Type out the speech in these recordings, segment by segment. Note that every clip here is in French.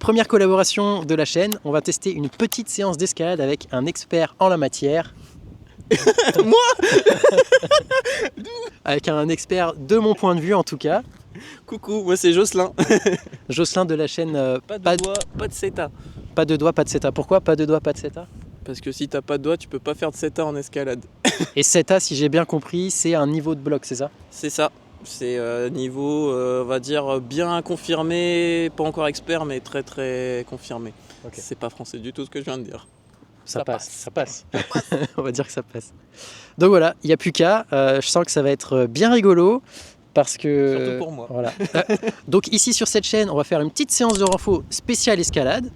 Première collaboration de la chaîne, on va tester une petite séance d'escalade avec un expert en la matière. Moi. Avec un expert de mon point de vue en tout cas. Coucou, moi c'est Jocelyn. Jocelyn de la chaîne Pas de doigts, pas de seta. Pas de doigts, pas de seta. Pourquoi pas de doigts, pas de seta? Parce que si t'as pas de doigts, tu peux pas faire de seta en escalade. Et seta, si j'ai bien compris, c'est un niveau de bloc, c'est ça? C'est ça. C'est niveau, on va dire, bien confirmé, pas encore expert, mais très très confirmé. Okay. C'est pas français du tout ce que je viens de dire. Ça passe. On va dire que ça passe. Donc voilà, il n'y a plus qu'à. Je sens que ça va être bien rigolo. Parce que... Surtout pour moi. Voilà. Donc ici sur cette chaîne, on va faire une petite séance de renfo spéciale escalade.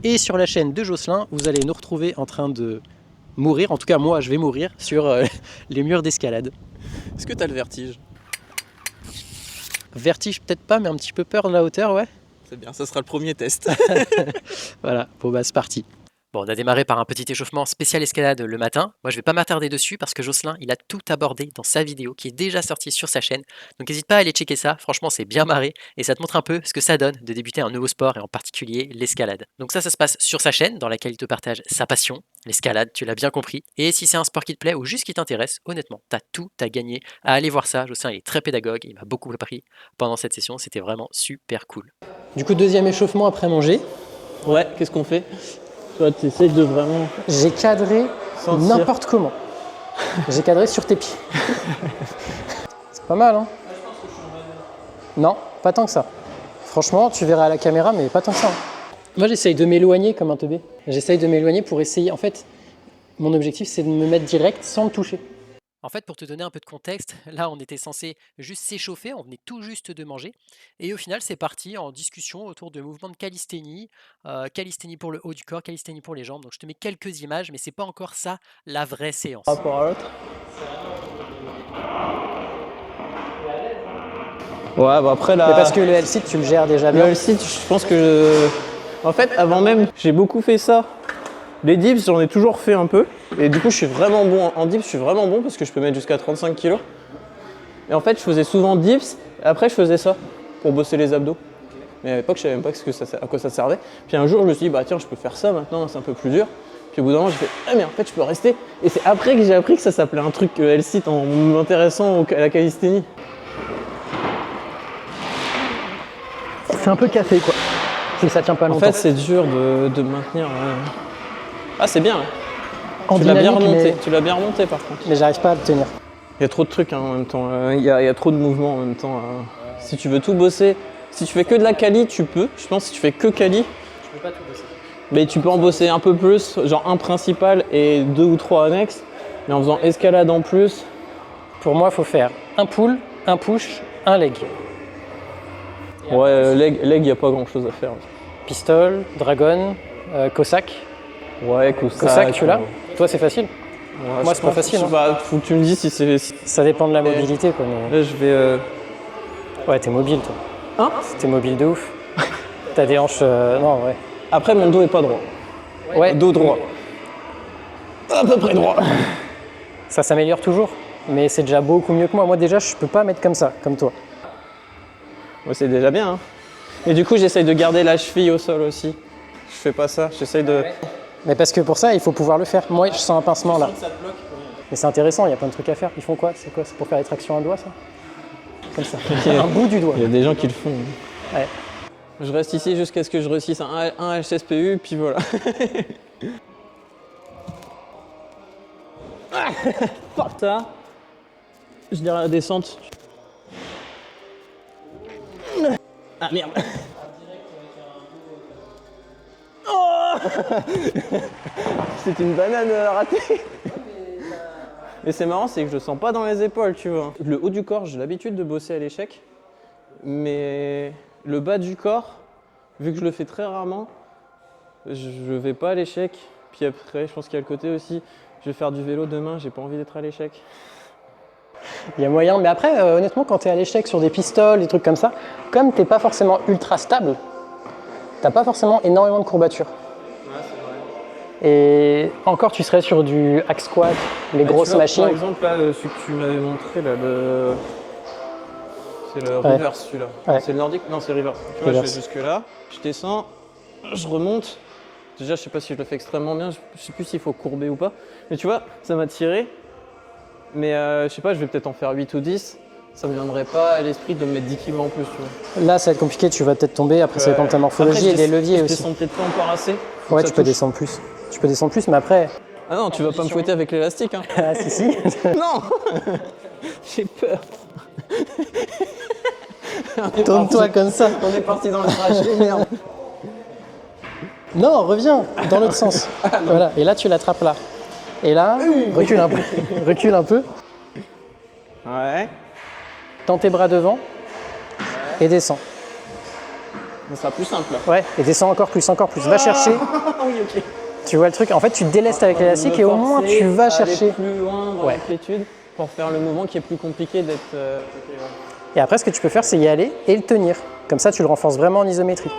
Et sur la chaîne de Jocelyn, vous allez nous retrouver en train de mourir. En tout cas, moi, je vais mourir sur les murs d'escalade. Est-ce que tu as le vertige? Vertige, peut-être pas, mais un petit peu peur de la hauteur, ouais. C'est bien, ça sera le premier test. Voilà, bon bah c'est parti. Bon, on a démarré par un petit échauffement spécial escalade le matin. Moi, je vais pas m'attarder dessus parce que Jocelyn, il a tout abordé dans sa vidéo qui est déjà sortie sur sa chaîne. Donc n'hésite pas à aller checker ça, franchement c'est bien marré et ça te montre un peu ce que ça donne de débuter un nouveau sport et en particulier l'escalade. Donc ça se passe sur sa chaîne dans laquelle il te partage sa passion, l'escalade, tu l'as bien compris. Et si c'est un sport qui te plaît ou juste qui t'intéresse, honnêtement, t'as tout à gagner à aller voir ça. Jocelyn il est très pédagogue, il m'a beaucoup appris pendant cette session, c'était vraiment super cool. Du coup, deuxième échauffement après manger. Ouais, qu'est-ce qu'on fait? Toi, tu essayes de vraiment... J'ai cadré n'importe comment. J'ai cadré sur tes pieds. C'est pas mal, hein? Non, pas tant que ça. Franchement, tu verras à la caméra, mais pas tant que ça. Hein. Moi, j'essaye de m'éloigner comme un teubé. J'essaye de m'éloigner pour essayer... En fait, mon objectif, c'est de me mettre direct sans le toucher. En fait, pour te donner un peu de contexte, là, on était censé juste s'échauffer, on venait tout juste de manger. Et au final, c'est parti en discussion autour de mouvements de calisthénie. Calisthénie pour le haut du corps, calisthénie pour les jambes. Donc, je te mets quelques images, mais c'est pas encore ça, la vraie séance. Par rapport à l'autre. Ouais, bah après là... Mais parce que le L-sit, tu le gères déjà bien. Le L-sit, je pense que... En fait, avant même, j'ai beaucoup fait ça. Les dips, j'en ai toujours fait un peu. Et du coup, je suis vraiment bon en dips, je suis vraiment bon parce que je peux mettre jusqu'à 35 kg. Et en fait, je faisais souvent dips, et après, je faisais ça pour bosser les abdos. Mais à l'époque, je savais même pas à quoi ça servait. Puis un jour, je me suis dit, bah tiens, je peux faire ça maintenant, c'est un peu plus dur. Puis au bout d'un moment, j'ai fait, ah mais en fait, je peux rester. Et c'est après que j'ai appris que ça s'appelait un truc L-sit en m'intéressant à la calisthénie. C'est un peu café, quoi. C'est que ça tient pas longtemps. En fait, c'est dur de maintenir. Ah, c'est bien. En tu l'as bien dynamique, remonté. mais... Tu l'as bien remonté par contre. Mais j'arrive pas à le tenir. Il y a trop de trucs hein, en même temps. Il y a trop de mouvements en même temps. Si tu veux tout bosser, si tu fais que de la quali, tu peux. Je pense que si tu fais que quali, Je peux pas tout bosser. Mais tu peux en bosser un peu plus, genre un principal et 2 ou 3 annexes. Mais en faisant escalade en plus. Pour moi, il faut faire un pull, un push, un leg. Ouais, leg, il n'y a pas grand chose à faire. Pistol, dragon, Cossack. Ouais, Cossack, tu l'as? Toi, c'est facile? Ouais, moi, c'est pas facile. Hein. Faut que tu me dises si c'est. Ça dépend de la mobilité, quoi. Mais... Là, je vais. Ouais, t'es mobile, toi. Hein? T'es mobile de ouf. T'as des hanches. Non, ouais. Après, mon dos est pas droit. Ouais. Dos droit. À peu près droit. Ça s'améliore toujours, mais c'est déjà beaucoup mieux que moi. Moi, déjà, je peux pas mettre comme ça, comme toi. Ouais, c'est déjà bien. Hein. Et du coup, j'essaye de garder la cheville au sol aussi. Je fais pas ça. J'essaye de. Ouais. Mais parce que pour ça, il faut pouvoir le faire. Moi, je sens un pincement là. Ça te bloque. Mais c'est intéressant, il y a plein de trucs à faire. Ils font quoi? C'est quoi? C'est pour faire les tractions à doigt, ça? Comme ça. Un bout du doigt. Il y a des gens qui le font. Ouais. Je reste ici jusqu'à ce que je réussisse un HSPU, puis voilà. Ça, je dirais la descente. Ah merde. Oh c'est une banane ratée. Mais c'est marrant, c'est que je le sens pas dans les épaules, tu vois. Le haut du corps, j'ai l'habitude de bosser à l'échec, mais le bas du corps, vu que je le fais très rarement, je vais pas à l'échec. Puis après, je pense qu'il y a le côté aussi, je vais faire du vélo demain, j'ai pas envie d'être à l'échec. Il y a moyen, mais après, honnêtement, quand tu es à l'échec sur des pistoles, des trucs comme ça, comme t'es pas forcément ultra stable, t'as pas forcément énormément de courbatures. Ouais, c'est vrai. Et encore, tu serais sur du hack squat, les grosses tu vois, machines. Par exemple, là, celui que tu m'avais montré, là, c'est le reverse, celui-là. Ouais. C'est le nordique? Non, c'est le reverse. Tu vois, Reverse. je vais jusque là, je descends, je remonte. Déjà, je sais pas si je le fais extrêmement bien, je sais plus s'il faut courber ou pas. Mais tu vois, ça m'a tiré. Mais je sais pas, je vais peut-être en faire 8 ou 10. Ça me viendrait pas à l'esprit de me mettre 10 kg en plus. Tu vois. Là, ça va être compliqué, tu vas peut-être tomber. Après, ça dépend de ta morphologie Après, et des leviers je aussi. descends peut-être pas encore assez. Ouais, tu peux descendre plus. Tu peux descendre plus, mais après. Ah non, tu vas pas me fouetter avec l'élastique. Hein. Ah, si. Non. J'ai peur. Tourne-toi comme ça. On est parti dans le trash, merde. Non, reviens dans l'autre sens. Voilà, et là, tu l'attrapes là. Et là, recule un peu. Recule un peu. Ouais. Tends tes bras devant et descends. Ça sera plus simple là. Ouais, et descends encore plus, encore plus. Va chercher. Oui, ok. Tu vois le truc? En fait, tu te délestes avec l'élastique et au moins tu vas chercher. Plus loin dans l'amplitude pour faire le mouvement qui est plus compliqué d'être. Et après, ce que tu peux faire, c'est y aller et le tenir. Comme ça, tu le renforces vraiment en isométrie.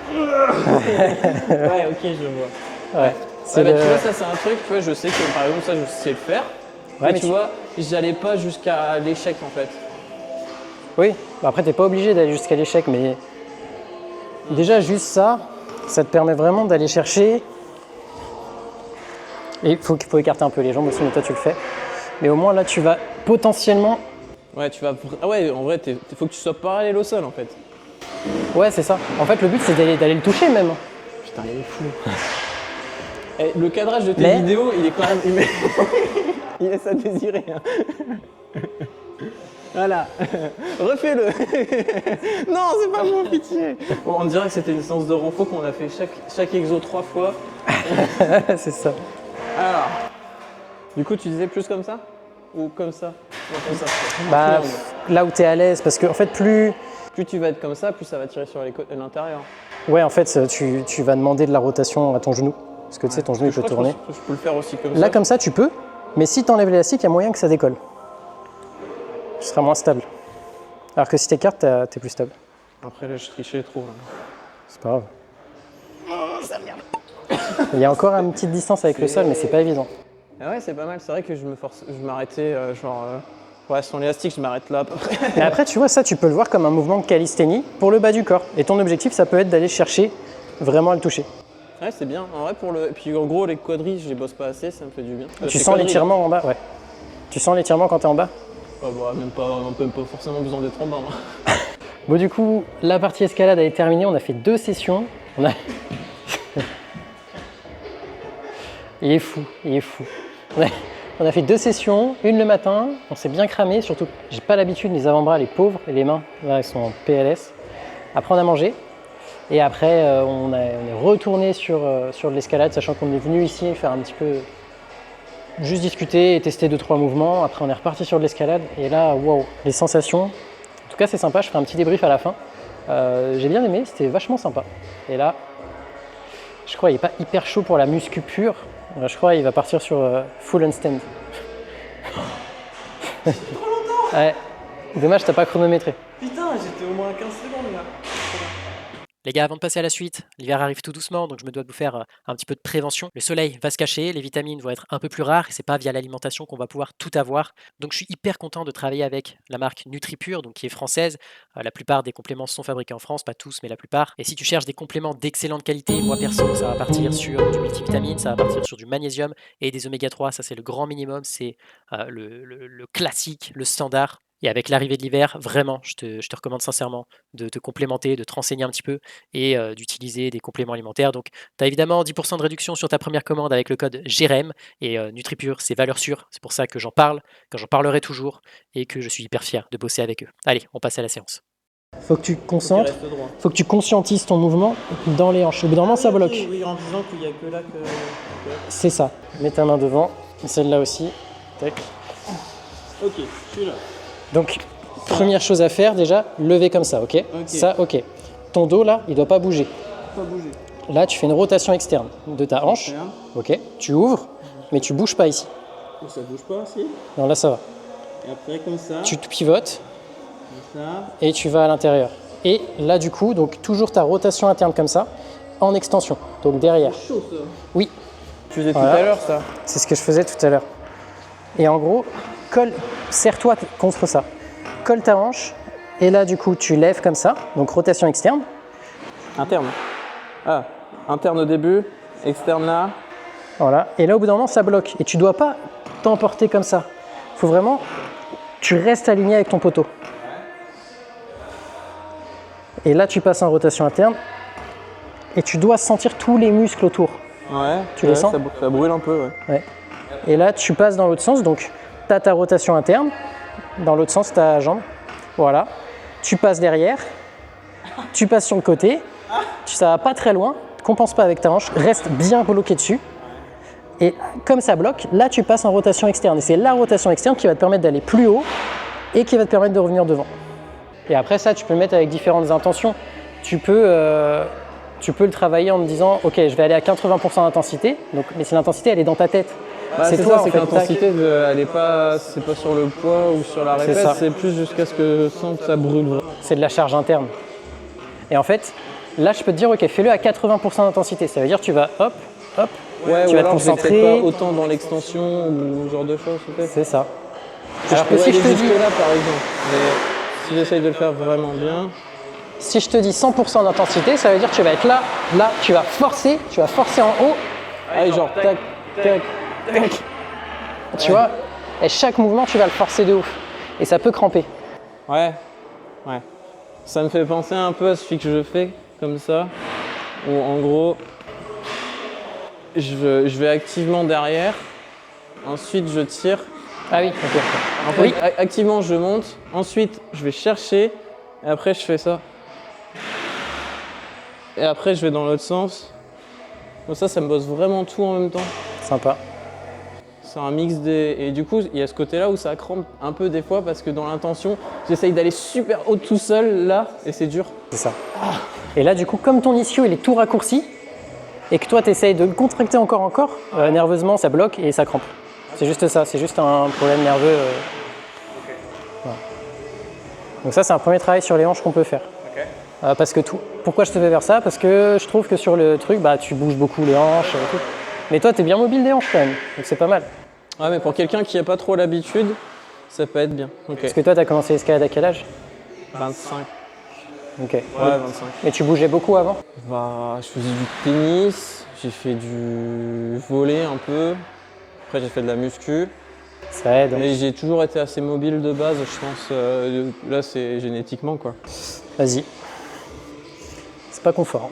Ouais, ok, je vois. Ouais. Tu vois, ça c'est un truc, tu vois, je sais que par exemple, ça je sais le faire. Ouais, mais tu vois, j'allais pas jusqu'à l'échec en fait. Oui, bah après, t'es pas obligé d'aller jusqu'à l'échec, mais déjà, juste ça, ça te permet vraiment d'aller chercher. Et il faut écarter un peu les jambes aussi, mais toi, tu le fais. Mais au moins, là, tu vas potentiellement. Ouais, tu vas. Ah ouais, en vrai, faut que tu sois parallèle au sol en fait. Ouais, c'est ça. En fait, le but, c'est d'aller le toucher même. Putain, il est fou. Et le cadrage de tes vidéos, il est quand même. Il laisse à désirer. Hein. Voilà. Refais-le. Non, c'est pas bon, pitié. Bon, on dirait que c'était une séance de renfo qu'on a fait chaque exo 3 fois. C'est ça. Alors, du coup, tu disais plus comme ça? Ou comme ça? Non, comme ça. Bah, là où tu es à l'aise, parce que en fait, plus tu vas être comme ça, plus ça va tirer sur l'intérieur. Ouais, en fait, tu vas demander de la rotation à ton genou. Parce que tu sais, ton genou, il peut tourner. Je peux le faire aussi comme ça. Là, comme ça, tu peux. Mais si tu enlèves l'élastique, il y a moyen que ça décolle. Tu seras moins stable. Alors que si tu écartes, tu es plus stable. Après, là, je trichais trop. C'est pas grave. Il y a encore une petite distance avec le sol, mais c'est pas évident. Ah ouais, c'est pas mal. C'est vrai que je m'arrêtais ouais, sans l'élastique, je m'arrête là à peu près. Mais après, tu vois, ça, tu peux le voir comme un mouvement de calisthénie pour le bas du corps. Et ton objectif, ça peut être d'aller chercher vraiment à le toucher. Ouais, c'est bien. En vrai, et puis en gros, les quadris, je les bosse pas assez, ça me fait du bien. Tu sens l'étirement en bas? Ouais. Tu sens l'étirement quand tu es en bas? Bah, même pas forcément besoin d'être en bas. Hein. Bon, du coup, la partie escalade est terminée. On a fait 2 sessions. Il est fou, il est fou. On a fait 2 sessions, une le matin, on s'est bien cramé, surtout que j'ai pas l'habitude, les avant-bras, les pauvres, et les mains, là, ils sont en PLS. Après, on a mangé, et après, on est retourné sur de l'escalade, sachant qu'on est venu ici faire un petit peu, juste discuter et tester 2-3 mouvements. Après, on est reparti sur de l'escalade, et là, waouh, les sensations. En tout cas, c'est sympa, je ferai un petit débrief à la fin. J'ai bien aimé, c'était vachement sympa. Et là, je crois qu'il n'est pas hyper chaud pour la muscu pure. Je crois qu'il va partir sur full handstand. C'est trop longtemps. Ouais. Dommage, t'as pas chronométré. Putain, j'étais au moins 15 secondes là. Les gars, avant de passer à la suite, l'hiver arrive tout doucement, donc je me dois de vous faire un petit peu de prévention. Le soleil va se cacher, les vitamines vont être un peu plus rares, et c'est pas via l'alimentation qu'on va pouvoir tout avoir. Donc je suis hyper content de travailler avec la marque NutriPure, donc qui est française. La plupart des compléments sont fabriqués en France, pas tous, mais la plupart. Et si tu cherches des compléments d'excellente qualité, moi perso, ça va partir sur du multivitamine, ça va partir sur du magnésium et des oméga 3, ça c'est le grand minimum, c'est le classique, le standard. Et avec l'arrivée de l'hiver, vraiment, je te recommande sincèrement de te complémenter, de te renseigner un petit peu et d'utiliser des compléments alimentaires. Donc, tu as évidemment 10% de réduction sur ta première commande avec le code GREM. Et NutriPure, c'est valeur sûre. C'est pour ça que j'en parle, que j'en parlerai toujours et que je suis hyper fier de bosser avec eux. Allez, on passe à la séance. Faut que tu te concentres, faut que tu conscientises ton mouvement dans les hanches. Au bout d'un moment, ça bloque. Oui, en disant qu'il n'y a que là que... C'est ça. Mets ta main devant, celle-là aussi. Tac. Ok, je suis là. Donc, première chose à faire déjà, lever comme ça, ok? Ça, ok. Ton dos là, il doit pas bouger. Pas bouger. Là, tu fais une rotation externe de ta hanche. Ok. Tu ouvres, mais tu bouges pas ici. Ça bouge pas aussi. Non, là ça va. Et après comme ça. Tu te pivotes. Comme ça. Et tu vas à l'intérieur. Et là, du coup, donc toujours ta rotation interne comme ça, en extension. Donc derrière. C'est chaud ça. Oui. Tu faisais tout à l'heure ça. C'est ce que je faisais tout à l'heure. Et en gros, serre-toi contre ça. Colle ta hanche. Et là, du coup, tu lèves comme ça. Donc rotation externe. Interne. Ah, interne au début, externe là. Voilà. Et là, au bout d'un moment, ça bloque. Et tu dois pas t'emporter comme ça. Il faut vraiment, tu restes aligné avec ton poteau. Et là, tu passes en rotation interne. Et tu dois sentir tous les muscles autour. Ouais. Tu les sens? Ça brûle un peu, ouais. Ouais. Et là, tu passes dans l'autre sens. Donc, tu as ta rotation interne. Dans l'autre sens, ta jambe. Voilà. Tu passes derrière. Tu passes sur le côté. Ça va pas très loin. Ne compense pas avec ta hanche. Reste bien bloqué dessus. Et comme ça bloque, là, tu passes en rotation externe. Et c'est la rotation externe qui va te permettre d'aller plus haut et qui va te permettre de revenir devant. Et après ça, tu peux le mettre avec différentes intentions. Tu peux le travailler en te disant, ok, je vais aller à 80% d'intensité. Mais si l'intensité, elle est dans ta tête. Bah, c'est toi, ça, en c'est fait, que l'intensité, elle est pas, c'est pas sur le poids ou sur la répète, c'est plus jusqu'à ce que je sens que ça brûle vraiment. C'est de la charge interne. Et en fait, là, je peux te dire, ok, fais-le à 80% d'intensité. Ça veut dire, tu vas hop, hop, Ouais, tu ou vas te alors je vais concentrer. peut-être pas autant dans l'extension ou ce genre de choses peut-être. C'est ça. Alors que si je te dis, là par exemple, mais si j'essaye de le faire vraiment bien. si je te dis 100% d'intensité, ça veut dire que tu vas être là, tu vas forcer en haut. Ah, genre tac, tac, tac. Tu vois, et chaque mouvement, tu vas le forcer de ouf. Et ça peut cramper. Ouais, ouais. Ça me fait penser un peu à celui que je fais comme ça, où en gros, je vais activement derrière, ensuite je tire. Ah oui, ok. En fait, activement je monte, ensuite je vais chercher, et après je fais ça. Et après je vais dans l'autre sens. Comme ça me bosse vraiment tout en même temps. Sympa. C'est un mix des... Et du coup, il y a ce côté-là où ça crampe un peu des fois parce que dans l'intention, j'essaye d'aller super haut tout seul là, et c'est dur. C'est ça. Et là, du coup, comme ton ischio, il est tout raccourci, et que toi, tu essayes de le contracter encore, nerveusement, ça bloque et ça crampe. C'est juste ça, c'est juste un problème nerveux. Voilà. Donc ça, c'est un premier travail sur les hanches qu'on peut faire. Parce que pourquoi je te fais faire ça? Parce que je trouve que sur le truc, tu bouges beaucoup les hanches et tout. Mais toi, tu es bien mobile des hanches quand même, donc c'est pas mal. Ouais, mais pour quelqu'un qui n'a pas trop l'habitude, ça peut être bien. Okay. Parce que toi, tu as commencé l'escalade à quel âge? 25. Ok. Ouais, 25. Mais tu bougeais beaucoup avant? Bah, je faisais du tennis, j'ai fait du volley un peu, après j'ai fait de la muscu. Ça aide. Mais j'ai toujours été assez mobile de base, je pense. Là, c'est génétiquement quoi. Vas-y. C'est pas confort.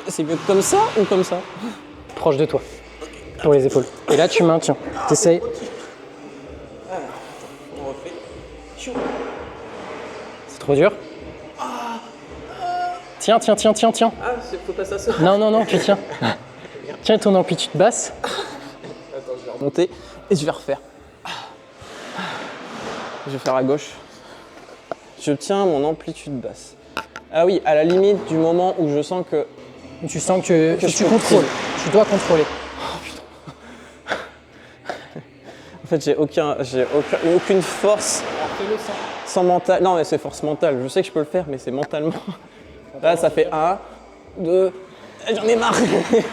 C'est mieux comme ça ou comme ça? Proche de toi, pour les épaules. Et là, tu maintiens. T'essayes. On refait. C'est trop dur. Tiens. Ah, faut pas s'asseoir. Non, tu tiens. Tiens ton amplitude basse. Attends, je vais remonter et je vais refaire. Je vais faire à gauche. Je tiens mon amplitude basse. Ah oui, à la limite du moment où je sens que... Tu sens que tu contrôles. Tu dois contrôler. En fait, j'ai aucune force sans mental. Non, mais c'est force mentale. Je sais que je peux le faire, mais c'est mentalement. Là, ça fait 1, 2... J'en ai marre. C'est censé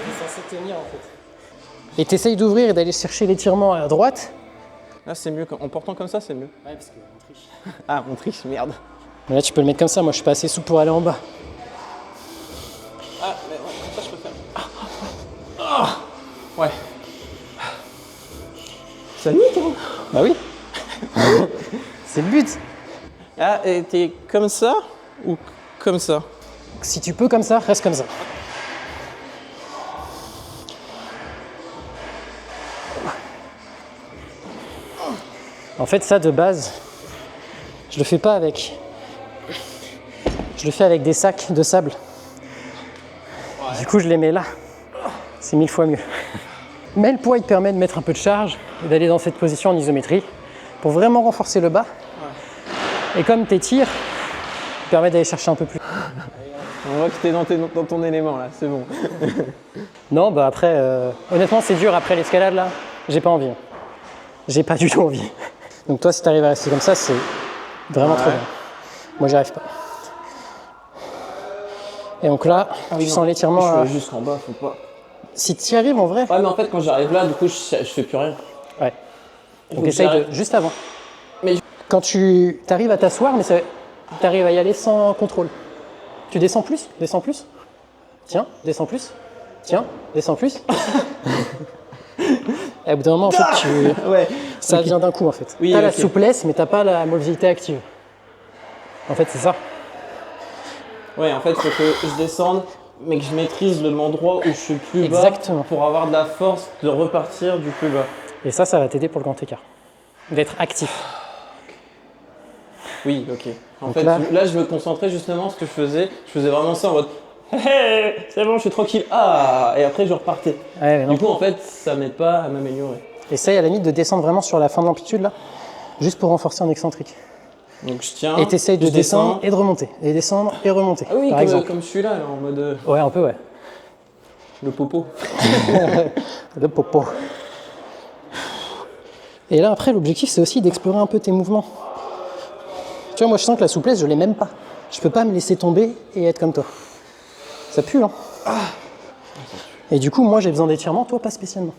tenir en fait. Et t'essayes d'ouvrir et d'aller chercher l'étirement à droite. Là, c'est mieux. En portant comme ça, c'est mieux. Ouais, parce qu'on triche. Ah, on triche, merde. Mais là, tu peux le mettre comme ça. Moi, je suis pas assez souple pour aller en bas. Ah, mais ouais, ça, je peux faire. Ouais. Ça nique, hein? Bah oui. C'est le but. Ah, et t'es comme ça ou comme ça? Si tu peux comme ça, reste comme ça. En fait, ça de base, je le fais pas avec. Je le fais avec des sacs de sable. Ouais. Du coup, je les mets là. C'est 1000 fois mieux. Mais le poids, il te permet de mettre un peu de charge et d'aller dans cette position en isométrie pour vraiment renforcer le bas. Ouais. Et comme tes tirs, il permet d'aller chercher un peu plus. On voit que t'es dans ton élément là, c'est bon. Non, bah après, honnêtement, c'est dur après l'escalade là. J'ai pas envie. J'ai pas du tout envie. Donc toi, si t'arrives à rester comme ça, c'est vraiment trop bien. Moi, j'y arrive pas. Et donc là, tu sens l'étirement. Je suis juste en bas, faut pas. Si tu y arrives en vrai. Ouais, mais en fait, quand j'arrive là, du coup, je fais plus rien. Ouais. Donc essaye juste avant. Mais quand tu arrives à t'asseoir, mais Tu arrives à y aller sans contrôle. Tu descends plus, descends plus. Tiens, descends plus. Tiens, descends plus. Et au bout d'un moment, en fait, Ouais. ça vient d'un coup, en fait. Oui, t'as la ok. souplesse, mais t'as pas la mobilité active. En fait, c'est ça. Ouais, en fait, il faut que je descende, mais que je maîtrise l'endroit où je suis plus bas Exactement. pour avoir de la force de repartir du plus bas. Et ça va t'aider pour le grand écart. D'être actif. Oui, ok. En Donc fait, là- là, je me concentrais justement ce que je faisais vraiment ça en mode hey, c'est bon, je suis tranquille. Ah, et après, je repartais. Ouais, mais non. Du coup, en fait, ça m'aide pas à m'améliorer. Essaye à la limite de descendre vraiment sur la fin de l'amplitude, là, juste pour renforcer en excentrique. Donc, je tiens. Et t'essayes de je descendre descends. et de remonter. Et descendre et remonter. Ah oui, par comme, exemple. comme celui-là, là, en mode Ouais, un peu, ouais. le popo. Le popo. Et là, après, l'objectif, c'est aussi d'explorer un peu tes mouvements. Tu vois, moi, je sens que la souplesse, je l'ai même pas. Je peux pas me laisser tomber et être comme toi. Ça pue, hein. Et du coup, moi, j'ai besoin d'étirement, toi, pas spécialement.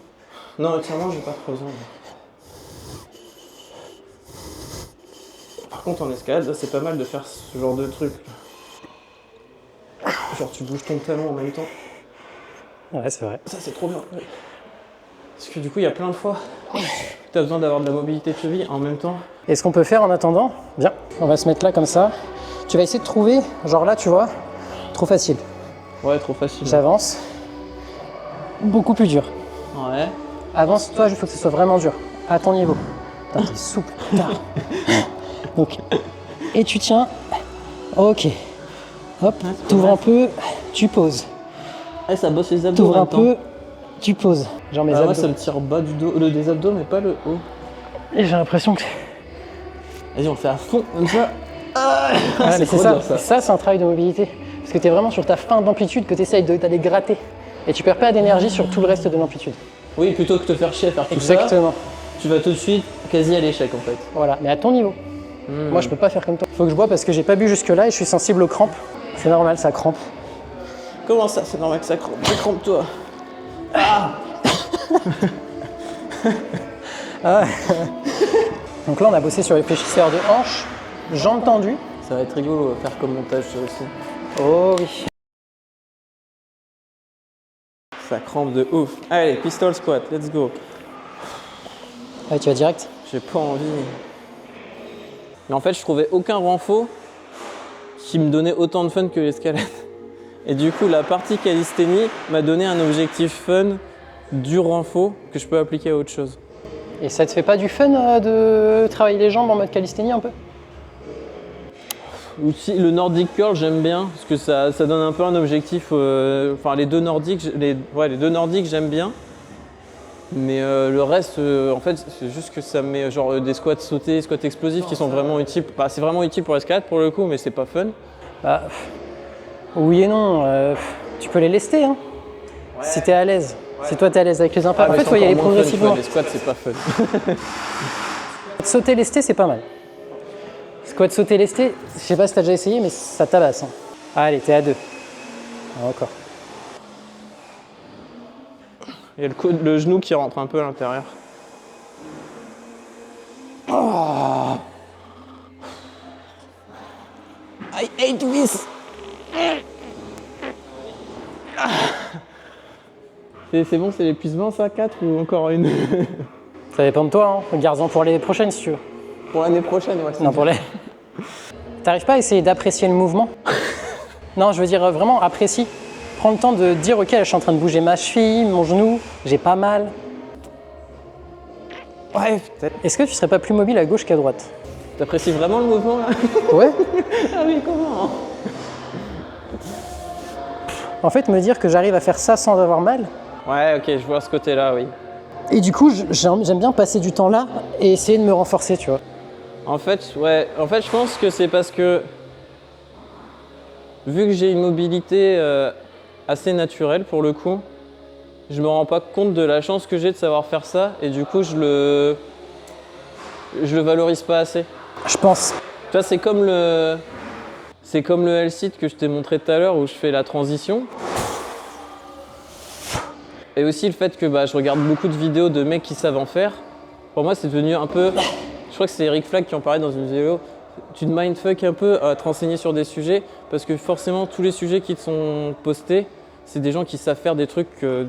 Non, entièrement, j'ai pas trop besoin. Par contre, en escalade, là, c'est pas mal de faire ce genre de truc. Genre, tu bouges ton talon en même temps. Ouais, c'est vrai. Ça, c'est trop bien. Ouais. Parce que du coup, il y a plein de fois, tu as besoin d'avoir de la mobilité de cheville en même temps. Et ce qu'on peut faire en attendant, bien, on va se mettre là comme ça. Tu vas essayer de trouver, genre là, tu vois, trop facile. Ouais, trop facile. J'avance. Beaucoup plus dur. Ouais. Avance, toi, il faut que ce soit vraiment dur. À ton niveau. Putain, t'es souple. Putain. Donc, et tu tiens. Ok. Hop, t'ouvres un peu, tu poses. Ouais, ça bosse les abdos. T'ouvres en un même temps. peu, tu poses. Genre mes Ah, abdos. moi, ça me tire bas du dos, des abdos, mais pas le haut. Et j'ai l'impression que. Vas-y, on le fait à fond, comme ça. Ouais, mais c'est trop ça. dur, ça. Ça, c'est un travail de mobilité. Parce que t'es vraiment sur ta fin d'amplitude que t'essayes d'aller gratter. Et tu perds pas d'énergie sur tout le reste de l'amplitude. Oui, plutôt que te faire chier à faire tout Exactement. ça, tu vas tout de suite quasi à l'échec en fait. Voilà, mais à ton niveau. Moi, je peux pas faire comme toi. Faut que je bois parce que j'ai pas bu jusque-là et je suis sensible aux crampes. C'est normal, ça crampe. Comment ça, c'est normal que ça crampe? Décrampe-toi. Donc là, on a bossé sur les fléchisseurs de hanches, jambes tendues. Ça va être rigolo à faire comme montage ça aussi. Oh oui. Ça crampe de ouf. Allez, pistol squat, let's go. Ouais, tu vas direct. J'ai pas envie. Mais en fait, je trouvais aucun renfort qui me donnait autant de fun que l'escalade. Et du coup, la partie calisthénie m'a donné un objectif fun du renfort que je peux appliquer à autre chose. Et ça te fait pas du fun de travailler les jambes en mode calisthénie un peu? Aussi, le Nordic Curl, j'aime bien parce que ça donne un peu un objectif. Enfin, les deux Nordiques, les deux Nordiques, j'aime bien. Mais le reste, en fait, c'est juste que ça me met genre des squats sautés, squats explosifs qui sont vraiment utiles. Bah, c'est vraiment utile pour l'escalade pour le coup, mais c'est pas fun. Bah, oui et non. Tu peux les lester, hein, si t'es à l'aise. Si toi t'es à l'aise avec les impacts. En fait, il faut y aller progressivement. Les squats, c'est pas fun. Sauter lesté, c'est pas mal. Squat sauter lesté, je sais pas si t'as déjà essayé, mais ça tabasse. Hein. Allez, t'es à 2. Encore. Il y a le genou qui rentre un peu à l'intérieur. Oh. I hate this. C'est bon, c'est l'épuisement ça, 4 ou encore une? Ça dépend de toi, hein. Garde-en pour les prochaines si tu veux. Pour l'année prochaine, ouais. Non, pour les. T'arrives pas à essayer d'apprécier le mouvement? Non, je veux dire vraiment apprécie. Prends le temps de dire ok, je suis en train de bouger ma cheville, mon genou, j'ai pas mal. Ouais, peut-être. Est-ce que tu serais pas plus mobile à gauche qu'à droite? T'apprécies vraiment le mouvement là? Ouais. Ah oui, comment? En fait, me dire que j'arrive à faire ça sans avoir mal. Ouais, ok, je vois ce côté-là, oui. Et du coup, j'aime bien passer du temps là et essayer de me renforcer, tu vois. En fait, ouais, je pense que c'est parce que vu que j'ai une mobilité assez naturelle pour le coup, je me rends pas compte de la chance que j'ai de savoir faire ça et du coup je le valorise pas assez. Je pense. Tu vois, c'est comme le L-sit que je t'ai montré tout à l'heure où je fais la transition. Et aussi le fait que je regarde beaucoup de vidéos de mecs qui savent en faire. Pour moi, c'est devenu un peu. Je crois que c'est Rick Flag qui en parlait dans une vidéo. tu te mindfuck un peu à te renseigner sur des sujets parce que forcément tous les sujets qui te sont postés, c'est des gens qui savent faire des trucs que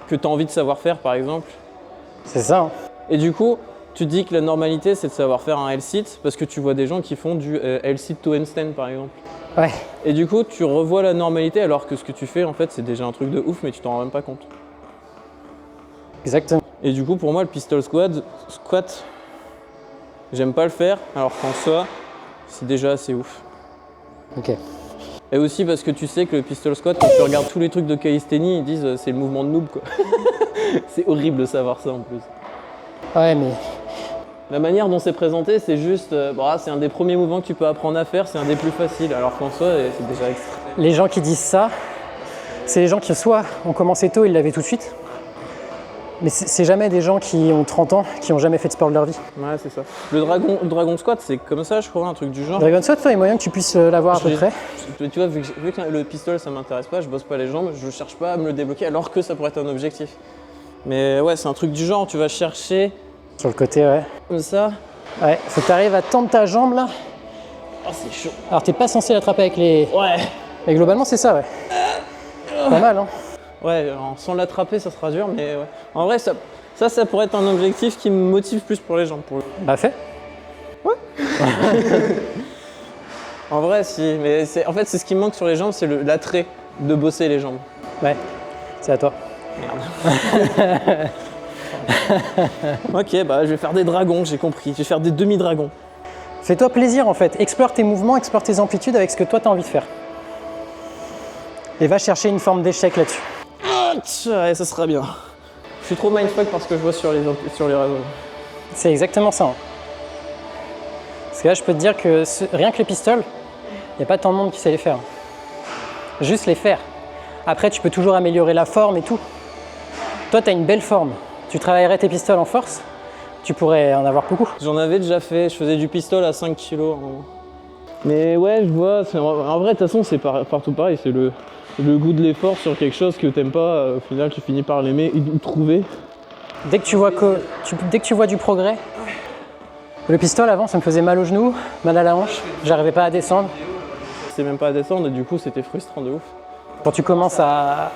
tu as envie de savoir faire par exemple. C'est ça. Hein. Et du coup, tu te dis que la normalité c'est de savoir faire un L-sit parce que tu vois des gens qui font du L-sit to handstand par exemple. Ouais. Et du coup, tu revois la normalité alors que ce que tu fais en fait c'est déjà un truc de ouf mais tu t'en rends même pas compte. Exactement. Et du coup, pour moi, le pistol squat, j'aime pas le faire alors qu'en soi, c'est déjà assez ouf. Ok. Et aussi parce que tu sais que le pistol squat, quand tu regardes tous les trucs de calisthénie, ils disent c'est le mouvement de noob quoi. C'est horrible de savoir ça en plus. Ouais, mais La manière dont c'est présenté, c'est juste, c'est un des premiers mouvements que tu peux apprendre à faire, c'est un des plus faciles, alors qu'en soi, c'est déjà extrême. les gens qui disent ça, c'est les gens qui soit ont commencé tôt, ils l'avaient tout de suite. Mais c'est jamais des gens qui ont 30 ans, qui ont jamais fait de sport de leur vie. Ouais, c'est ça. Le dragon squat, c'est comme ça, je crois, un truc du genre. Dragon Squat, toi, il y a moyen que tu puisses l'avoir à peu près. Tu vois, vu que le pistol, ça m'intéresse pas, je bosse pas les jambes, je cherche pas à me le débloquer, alors que ça pourrait être un objectif. Mais ouais, c'est un truc du genre, tu vas chercher Sur le côté, ouais. comme ça. Ouais, faut que tu arrives à tendre ta jambe là. Oh, c'est chaud. Alors, t'es pas censé l'attraper avec les. Ouais. Mais globalement, c'est ça, ouais. Pas mal, hein. Ouais, sans l'attraper, ça sera dur, mais ouais. En vrai, ça pourrait être un objectif qui me motive plus pour les jambes. Bah, fait. En vrai, si, mais c'est ce qui me manque sur les jambes, c'est l'attrait de bosser les jambes. Ouais, c'est à toi. Ok, bah je vais faire des dragons, j'ai compris. Je vais faire des demi-dragons. Fais-toi plaisir en fait. Explore tes mouvements, explore tes amplitudes avec ce que toi t'as envie de faire. Et va chercher une forme d'échec là-dessus. Ouais, ça sera bien. Je suis trop mindfuck parce que je vois sur les réseaux. C'est exactement ça. Hein. Parce que là, je peux te dire que rien que les pistoles, il n'y a pas tant de monde qui sait les faire. Juste les faire. Après, tu peux toujours améliorer la forme et tout. Toi, tu as une belle forme. Tu travaillerais tes pistoles en force, tu pourrais en avoir beaucoup. J'en avais déjà fait, je faisais du pistol à 5 kg. Mais ouais, je vois, en vrai, de toute façon, c'est partout pareil. C'est le goût de l'effort sur quelque chose que t'aimes pas, au final, tu finis par l'aimer et le trouver. Dès que tu vois du progrès, le pistol avant, ça me faisait mal au genou, mal à la hanche, j'arrivais pas à descendre. C'est même pas à descendre et du coup, c'était frustrant de ouf. Quand tu commences à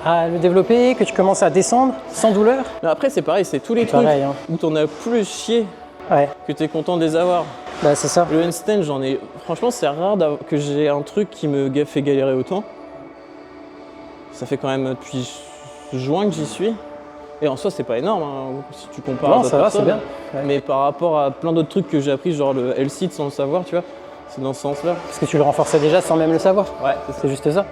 le développer, que tu commences à descendre sans douleur. Mais après, c'est pareil, c'est tous les trucs Pareil, hein. où t'en as plus chié Ouais, que t'es content de les avoir. bah c'est ça. Le handstand, franchement, c'est rare que j'ai un truc qui me fait galérer autant. Ça fait quand même depuis juin que j'y suis. Et en soi, c'est pas énorme, hein, si tu compares à Non, d'autres ça va, c'est personnes. bien. Ouais. Mais par rapport à plein d'autres trucs que j'ai appris, genre le L-sit sans le savoir, tu vois, c'est dans ce sens-là. Parce que tu le renforçais déjà sans même le savoir. Ouais, c'est ça. C'est juste ça.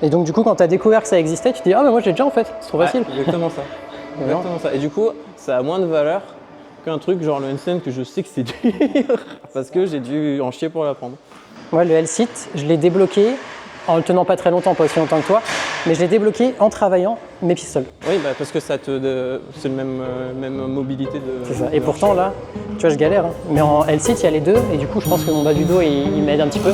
Et donc du coup, quand tu as découvert que ça existait, tu te dis « Ah mais moi j'ai déjà en fait, c'est trop facile ». Exactement ça. Exactement ça. Et du coup, ça a moins de valeur qu'un truc genre le handstand que je sais que c'est dur. Parce que j'ai dû en chier pour l'apprendre. Moi le L-sit, je l'ai débloqué en le tenant pas très longtemps, pas aussi longtemps que toi, mais je l'ai débloqué en travaillant mes pistoles. Oui, bah parce que c'est le même mobilité de. C'est ça. Et pourtant là, tu vois, je galère. Hein. Mais en L-sit, il y a les deux, et du coup, je pense que mon bas du dos, il m'aide un petit peu.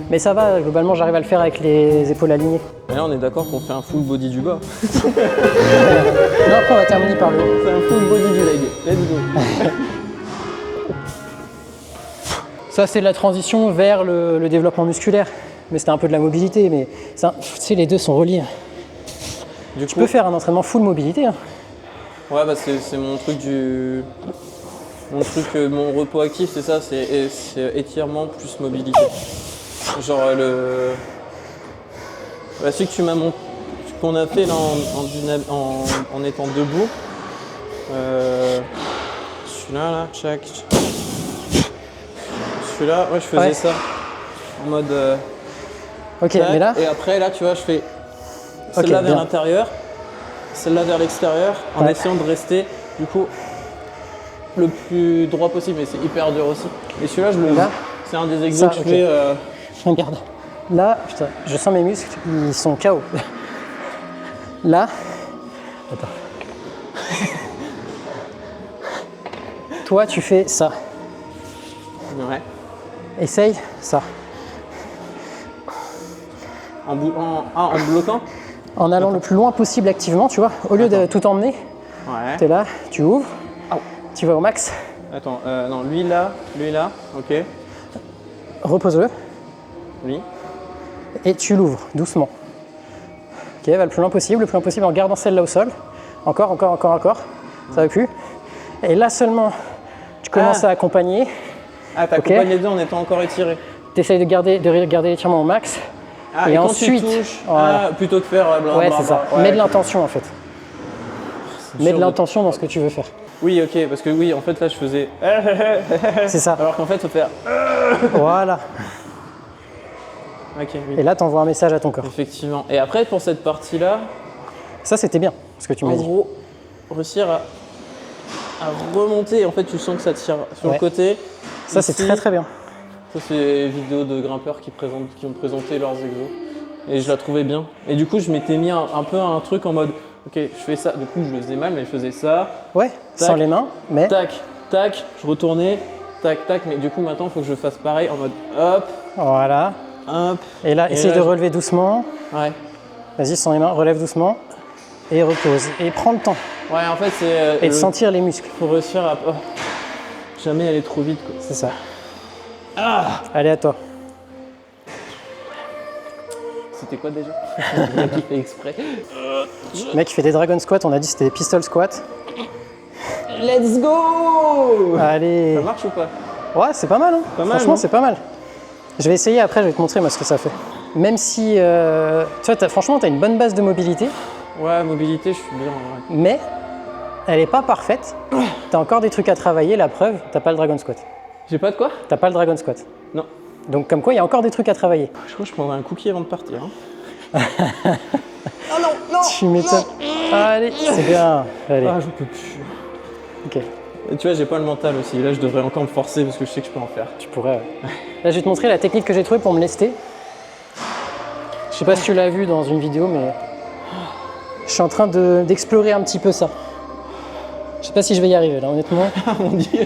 Mais ça va, globalement, j'arrive à le faire avec les épaules alignées. Et là, on est d'accord qu'on fait un full body du bas. Non, après, on va terminer par le haut. C'est un full body du leg. Let's go. Ça, c'est de la transition vers le développement musculaire. Mais c'était un peu de la mobilité, mais ça, tu sais, les deux sont reliés. Tu peux faire un entraînement full mobilité. Hein. Ouais, bah c'est mon truc mon repos actif, c'est ça, c'est étirement plus mobilité. Genre celui que tu m'as qu'on a fait là en étant debout. Celui-là, là, check. Celui-là, ouais, je faisais ça en mode. Ok, tac, mais là. Et après, là, tu vois, je fais celle-là vers l'intérieur, celle-là vers l'extérieur, en essayant de rester, du coup, le plus droit possible. Mais c'est hyper dur aussi. Et celui-là, c'est un des exemples que je fais. Regarde. Là, putain, je sens mes muscles, ils sont KO. Là. Attends. Toi, tu fais ça. Ouais. Essaye ça. En bloquant? En allant le plus loin possible activement, tu vois. Au lieu de tout emmener, ouais. Tu es là, tu ouvres, tu vas au max. Attends, non, lui là, ok. repose-le Oui. et tu l'ouvres doucement. Ok, va le plus loin possible en gardant celle-là au sol. Encore. Ça va plus. Et là seulement, tu commences à accompagner. Ah, t'accompagnes les deux en étant encore étiré. Tu essayes de garder l'étirement au max. Ah, et quand ensuite, tu touches, voilà. plutôt que faire Ouais, c'est ça. ouais, Mets de l'intention en fait. Mets de dur l'intention dans ce que tu veux faire. Oui, ok, parce que oui, en fait là je faisais. C'est ça. Alors qu'en fait, faut faire. Voilà. Ok, oui. Et là, tu envoies un message à ton corps. Effectivement. Et après, pour cette partie-là, Ça, c'était bien, ce que tu m'as en dit. gros, réussir à remonter. En fait, tu sens que ça tire sur le côté. Ça, c'est Ici, très très bien. Ça, c'est les vidéos de grimpeurs qui ont présenté leurs exos. Et je la trouvais bien. Et du coup, je m'étais mis un peu un truc en mode, ok, je fais ça. Du coup, je le faisais mal, mais je faisais ça. Ouais, Tac. sans les mains, mais Tac, tac, je retournais. Tac, tac. Mais du coup, maintenant, il faut que je fasse pareil en mode hop, voilà. hop. Et là, essaye de relever doucement. Ouais. Vas-y, sans les mains, relève doucement. Et repose. Et prends le temps. Ouais, en fait, c'est. Et de sentir les muscles. Faut réussir à. Jamais aller trop vite, quoi. C'est ça. Ah! Allez, à toi. C'était quoi déjà? Le mec qui fait exprès. Le mec, il fait des dragon squats. On a dit que c'était des pistol squats. Let's go! Allez. Ça marche ou pas? Ouais, c'est pas mal. Hein. Pas mal, Franchement, non c'est pas mal. Je vais essayer après, je vais te montrer moi ce que ça fait. Même si, tu vois, franchement, tu as une bonne base de mobilité, Ouais, mobilité, je suis bien en vrai. mais elle n'est pas parfaite. Tu as encore des trucs à travailler. La preuve, tu pas le dragon squat. J'ai pas de quoi? T'as pas le dragon squat. Non. Donc comme quoi, il y a encore des trucs à travailler. Je crois que je prendrai un cookie avant de partir. Hein. Oh non, non! Tu m'étonnes. Allez, c'est bien. Allez, Ah, j'en peux plus. ok. Et tu vois, j'ai pas le mental aussi. Là, je devrais encore me forcer parce que je sais que je peux en faire. Tu pourrais. Là, je vais te montrer la technique que j'ai trouvée pour me lester. Je sais pas si tu l'as vu dans une vidéo, mais je suis en train d'explorer un petit peu ça. Je sais pas si je vais y arriver là, honnêtement. Ah mon dieu!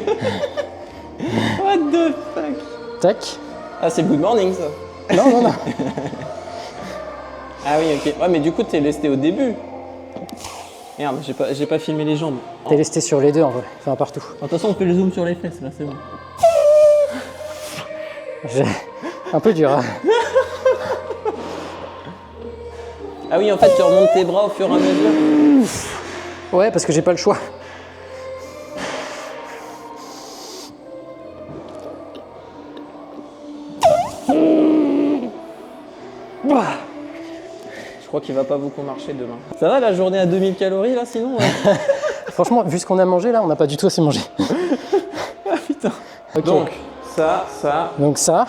What the fuck? Tac. Ah, c'est Good Morning ça! Non. Ah oui, ok. Ouais, mais du coup, t'es lesté au début. Merde, j'ai pas filmé les jambes. T'es lesté sur les deux en vrai, enfin partout. De toute façon, on fait le zoom sur les fesses là, c'est bon. Un peu dur. Hein. Ah oui, en fait, tu remontes tes bras au fur et à mesure. Ouais, parce que j'ai pas le choix. Je crois qu'il va pas beaucoup marcher demain. Ça va la journée à 2000 calories là sinon? Franchement, vu ce qu'on a mangé là, on n'a pas du tout assez mangé. Ah putain. Ok. Donc, ça. Donc ça,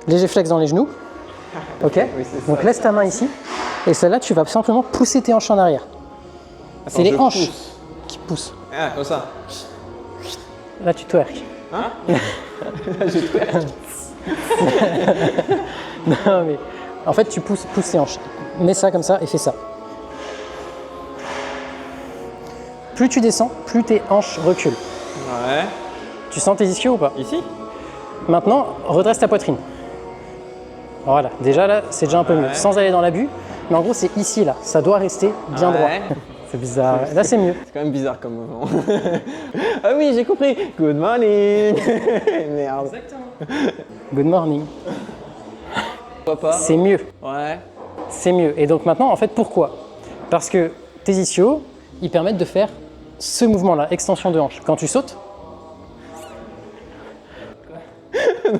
léger flex dans les genoux. Ok. Oui, c'est ça. Donc laisse ta main ici. Et celle-là, tu vas simplement pousser tes hanches en arrière. C'est les je hanches pousse. qui poussent. Ah, comme ça. Là, tu twerk. Hein? Là, j'ai tout. Non, mais en fait, tu pousses tes hanches. Mets ça comme ça et fais ça. Plus tu descends, plus tes hanches reculent. Ouais. Tu sens tes ischios ou pas? Ici? Maintenant, redresse ta poitrine. Voilà, déjà là, c'est déjà un peu mieux. Ouais. Sans aller dans l'abus, mais en gros, c'est ici là. Ça doit rester bien droit. C'est bizarre. Là, c'est mieux. C'est quand même bizarre comme mouvement. Ah oui, j'ai compris. Good morning. Merde. Good morning. Pourquoi pas? C'est mieux. Ouais. C'est mieux. Et donc maintenant, en fait, pourquoi? Parce que tes ischios, ils permettent de faire ce mouvement-là, extension de hanche. Quand tu sautes,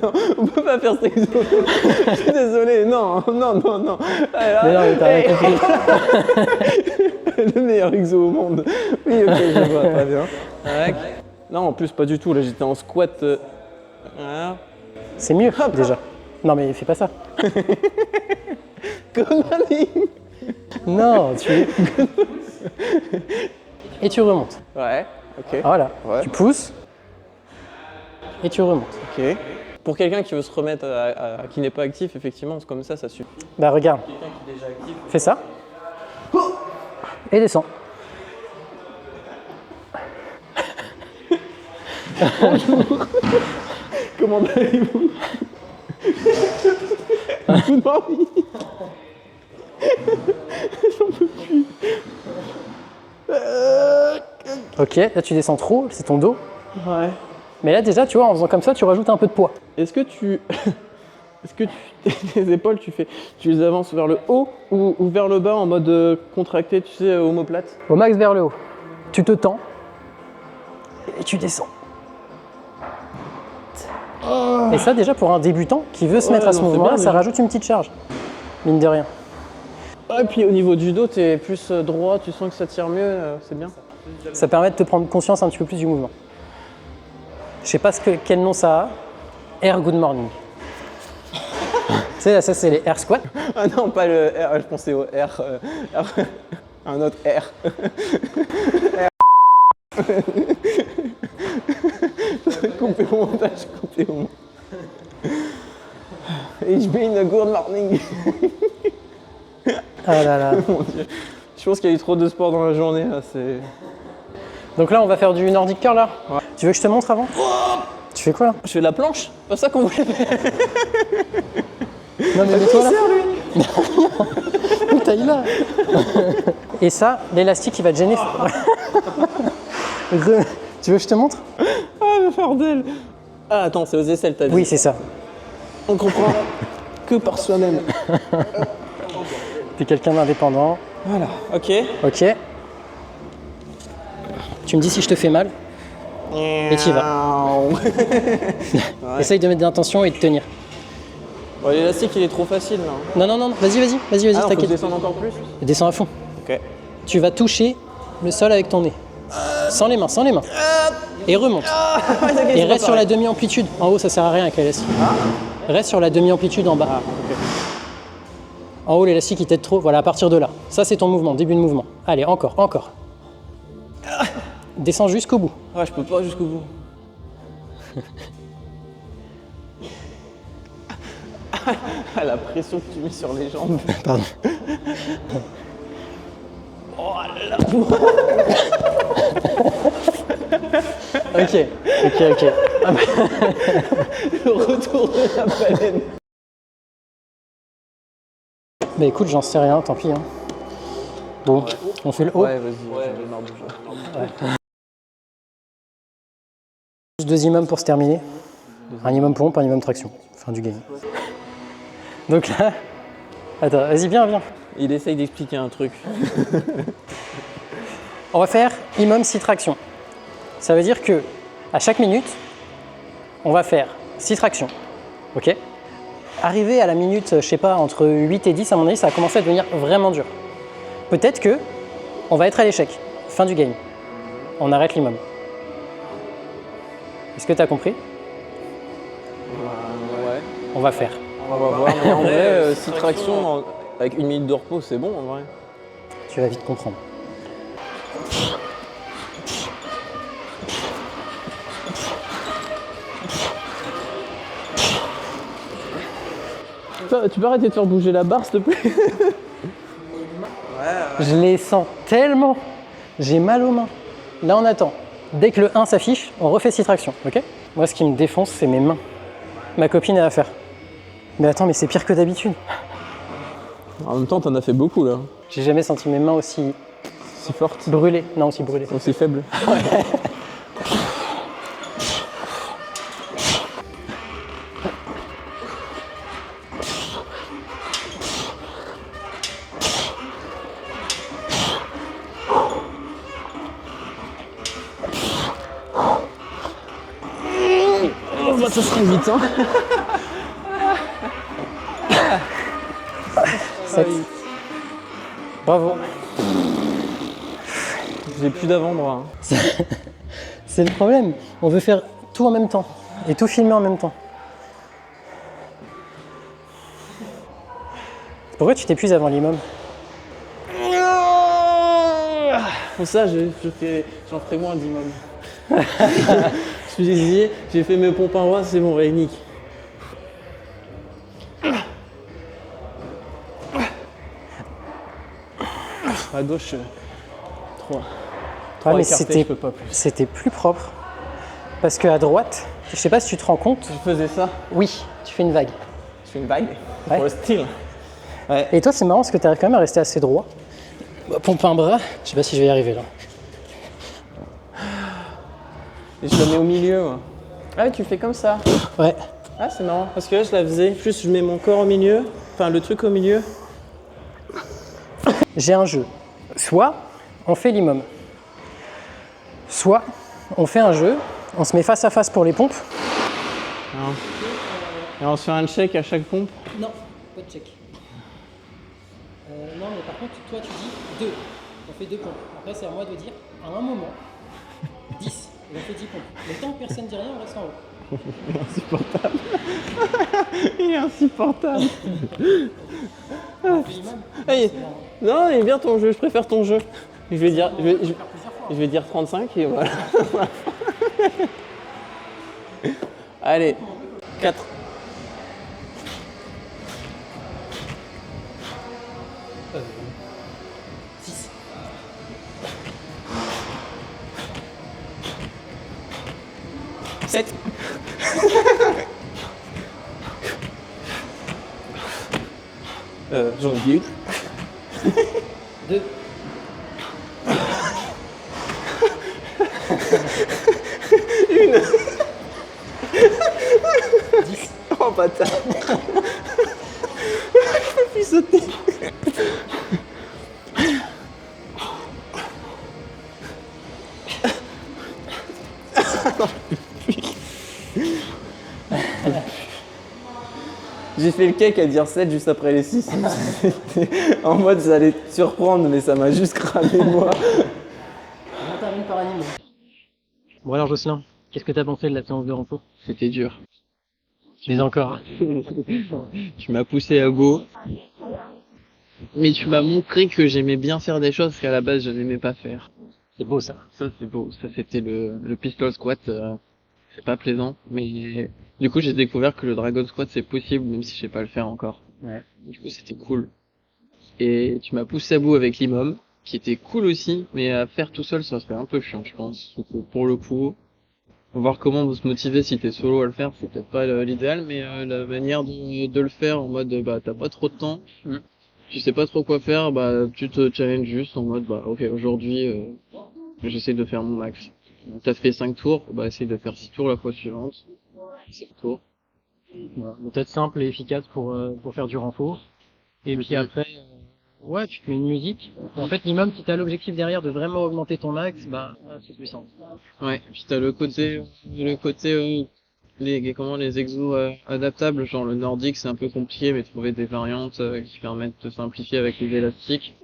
Non, on peut pas faire cet exo. Je suis désolé. Non. Allez, mais non, mais t'as rien compris. Le meilleur exo au monde. Oui, ok, je vois, pas bien. Tac. Non, en plus, pas du tout. Là, j'étais en squat. Voilà. C'est mieux déjà. Non, mais fais pas ça. Good morning. Non, et tu remontes. Ouais, ok. Voilà. Ouais. Tu pousses et tu remontes. Ok. Pour quelqu'un qui veut se remettre, qui n'est pas actif, effectivement, c'est comme ça suffit. Bah regarde, Quelqu'un qui est déjà actif. fais ça. Et descends. Comment allez-vous? Good morning. J'en peux plus. Ok, là tu descends trop, c'est ton dos. Ouais. Mais là déjà, tu vois, en faisant comme ça, tu rajoutes un peu de poids. Est-ce que tu... tes épaules, tu les avances vers le haut ou vers le bas en mode contracté, tu sais, omoplate? Au max vers le haut. Tu te tends et tu descends. Et ça déjà pour un débutant qui veut se mettre à ce mouvement-là, ça rajoute une petite charge. Mine de rien. Ah, et puis au niveau du dos, t'es plus droit, tu sens que ça tire mieux, c'est bien. Ça permet de te prendre conscience un petit peu plus du mouvement. Je sais pas quel nom ça a. Air Good Morning. Tu sais, là, ça c'est les air squats. Ah non, pas le R, je pensais au R. Un autre R. Coupé au montage, coupé au montage. It's been a good morning. Ah là là. Mon Dieu. Je pense qu'il y a eu trop de sport dans la journée, là, c'est... Donc là, on va faire du Nordic curl là. Ouais. Tu veux que je te montre avant? Tu fais quoi là? Je fais la planche, pas ça qu'on voulait faire. Non mais mets-toi là. Taille là. Et ça, l'élastique il va te gêner. Tu veux que je te montre? Ah, le fardel. Ah, attends, c'est aux aisselles, t'as dit. Oui, c'est ça. On comprend que par soi-même. T'es quelqu'un d'indépendant. Voilà, ok. Ok. Tu me dis si je te fais mal. Et tu y vas. Ouais. Essaye de mettre de l'intention et de tenir. Bon, l'élastique, il est trop facile, là. Non, non, non, vas-y, Ah, on peut t'inquiète. descendre encore plus? Descends à fond. Ok. Tu vas toucher le sol avec ton nez. Sans les mains, sans les mains. Et remonte. Et reste sur la demi-amplitude. En haut, ça sert à rien avec l'élastique. Reste sur la demi-amplitude en bas. Ah, ok. En haut, l'élastique, il t'aide trop. Voilà, à partir de là. Ça, c'est ton mouvement, début de mouvement. Allez, encore, encore. Descends jusqu'au bout. Ouais, je peux pas jusqu'au bout. Ah, la pression que tu mets sur les jambes. Pardon. Oh là. Ok. Ah bah. Le retour de la baleine. Bah écoute, j'en sais rien, tant pis. Hein. Bon, on fait le haut. Ouais, vas-y, j'en ai marre de jouer. Juste 2 immums pour se terminer. Un immum pompe, un immum traction. Fin du game. Donc là... Attends, vas-y, viens. Il essaye d'expliquer un truc. On va faire immum 6 tractions. Ça veut dire que à chaque minute, on va faire 6 tractions. Ok? Arrivé à la minute, je sais pas, entre 8 et 10, à mon avis, ça va commencer à devenir vraiment dur. Peut-être que on va être à l'échec. Fin du game. On arrête l'immum. Est-ce que tu as compris? Ouais. On va faire. On va voir. Mais en vrai, 6 tractions avec 1 minute de repos, c'est bon en vrai. Tu vas vite comprendre. Tu peux arrêter de faire bouger la barre, s'il te plaît? Je les sens tellement. J'ai mal aux mains. Là, on attend. Dès que le 1 s'affiche, on refait 6 tractions, ok? Moi, ce qui me défonce, c'est mes mains. Ma copine, elle va faire. Mais attends, mais c'est pire que d'habitude. En même temps, t'en as fait beaucoup là. J'ai jamais senti mes mains aussi Si forte. brûlées. Non, aussi brûlées. Aussi faible. Oh, bah, ça serait vite, hein. 7. Bravo. J'ai plus d'avant-bras. Hein. C'est le problème. On veut faire tout en même temps. Et tout filmer en même temps. Pourquoi tu t'épuises avant l'immum? Pour ça, j'en ferai moins d'immeubles. Je me disais, j'ai fait mes pompes en roi, c'est bon, réunique. À gauche, 3. Ah, mais je peux pas plus. c'était plus propre. Parce qu'à droite, je sais pas si tu te rends compte. Tu faisais ça? Oui, tu fais une vague. Je fais une vague Ouais. pour le style. Ouais. Et toi, c'est marrant parce que tu arrives quand même à rester assez droit. Pompe un bras, je sais pas si je vais y arriver là. Et je le mets au milieu, moi. Ah, tu fais comme ça. Ouais. Ah, c'est marrant. Parce que là, je la faisais. Plus, je mets mon corps au milieu. Enfin, le truc au milieu. J'ai un jeu. Soit on fait l'imam, soit on fait un jeu, on se met face à face pour les pompes. Non. Et on se fait un check à chaque pompe. Non, pas de check. Non, mais par contre, toi tu dis 2. On fait 2 pompes. Après, c'est à moi de dire à un moment 10. Et on fait 10 pompes. Mais tant que personne ne dit rien, on reste en haut. Insupportable. Il est insupportable. On fait l'imam. Hey, non, il est bien ton jeu, je préfère ton jeu. Je vais dire, je vais dire 35 et voilà. Allez, 4. Euh, 6. 7. J'en ai 2. une. 10. Oh bâtard. Je peux plus sauter. J'ai fait le cake à dire 7 juste après les 6. En mode ça allait te surprendre mais ça m'a juste cramé moi. On termine par animaux. Bon alors Jocelyn, qu'est-ce que t'as pensé de la séance de renfort? C'était dur. Mais encore. Tu m'as poussé à bout. Mais tu m'as montré que j'aimais bien faire des choses qu'à la base je n'aimais pas faire. C'est beau ça. Ça c'est beau. Ça c'était le pistol squat. C'est pas plaisant. Mais du coup j'ai découvert que le dragon squat c'est possible même si je sais pas le faire encore. Ouais. Du coup c'était cool. Et tu m'as poussé à bout avec l'imam, qui était cool aussi, mais à faire tout seul ça serait un peu chiant je pense. Donc, pour le coup, voir comment se motiver si t'es solo à le faire, c'est peut-être pas l'idéal, mais la manière de le faire en mode bah t'as pas trop de temps, tu sais pas trop quoi faire, bah tu te challenges juste en mode bah ok aujourd'hui j'essaie de faire mon max. T'as fait 5 tours, bah essaye de faire 6 tours la fois suivante. 7 tours. Voilà. Méthode simple et efficace pour faire du renfort. Et puis après, ouais, tu te mets une musique. En fait, l'imam, si t'as l'objectif derrière de vraiment augmenter ton max, bah c'est puissant. Ouais, puis t'as le côté les exos adaptables, genre le nordique c'est un peu compliqué, mais trouver des variantes qui permettent de simplifier avec les élastiques.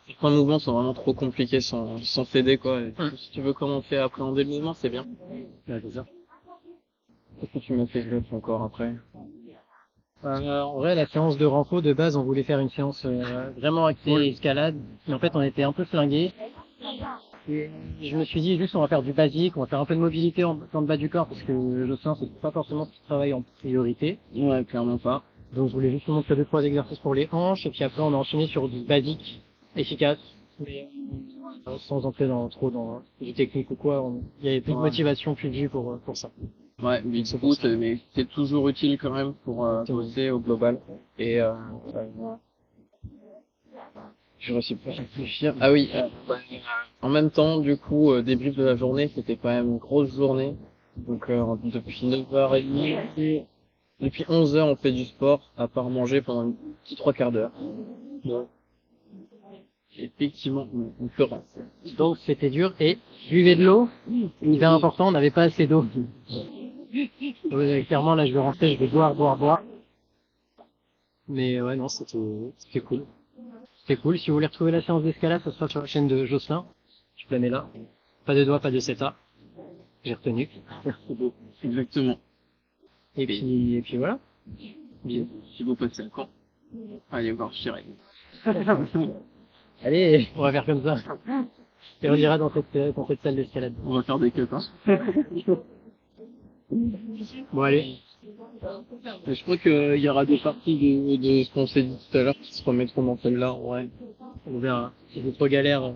Certains mouvements sont vraiment trop compliqués sans s'aider quoi. Et si tu veux commencer à appréhender le mouvement, c'est bien. Ouais, c'est ça. Qu'est-ce que tu m'as fait jouer encore après? En vrai, la séance de renfort, de base, on voulait faire une séance vraiment axée escalade. Mais en fait, on était un peu flingués. Et je me suis dit, juste, on va faire du basique, on va faire un peu de mobilité en le bas du corps, parce que je sens que c'est pas forcément ce qui travaille en priorité. Ouais, clairement pas. Donc, je voulais juste vous montrer 2-3 exercices pour les hanches, et puis après, on a enchaîné sur du basique, efficace, mais sans entrer trop dans du technique ou quoi. Il y avait plus de motivation, plus de vue pour ça. Ouais, mais du coup, mais c'est toujours utile quand même pour bosser au global. Et je réussis pas à réfléchir. Ah oui, en même temps, du coup, début de la journée, c'était quand même une grosse journée. Donc depuis 9h30, depuis 11h, on fait du sport, à part manger pendant un petit 3/4 d'heure. Bon. Effectivement, on peut rentrer. Donc c'était dur et buvez de l'eau. Hyper important, on n'avait pas assez d'eau. Ouais, clairement là je vais rentrer, je vais boire. Mais ouais non c'était cool. C'était cool. Si vous voulez retrouver la séance d'escalade, ça sera sur la chaîne de Jocelyn. Je la mets là. Pas de doigts, pas de CETA. J'ai retenu. Exactement. Et puis voilà. Bien. Si vous passez un camp, allez voir Chirac. Allez, on va faire comme ça. Et on ira dans cette salle d'escalade. On va faire des cuts, hein. Bon allez. Mais je crois qu'il y aura des parties de ce qu'on s'est dit tout à l'heure qui se remettront dans celle-là, ouais. On verra. Si c'est trop galère.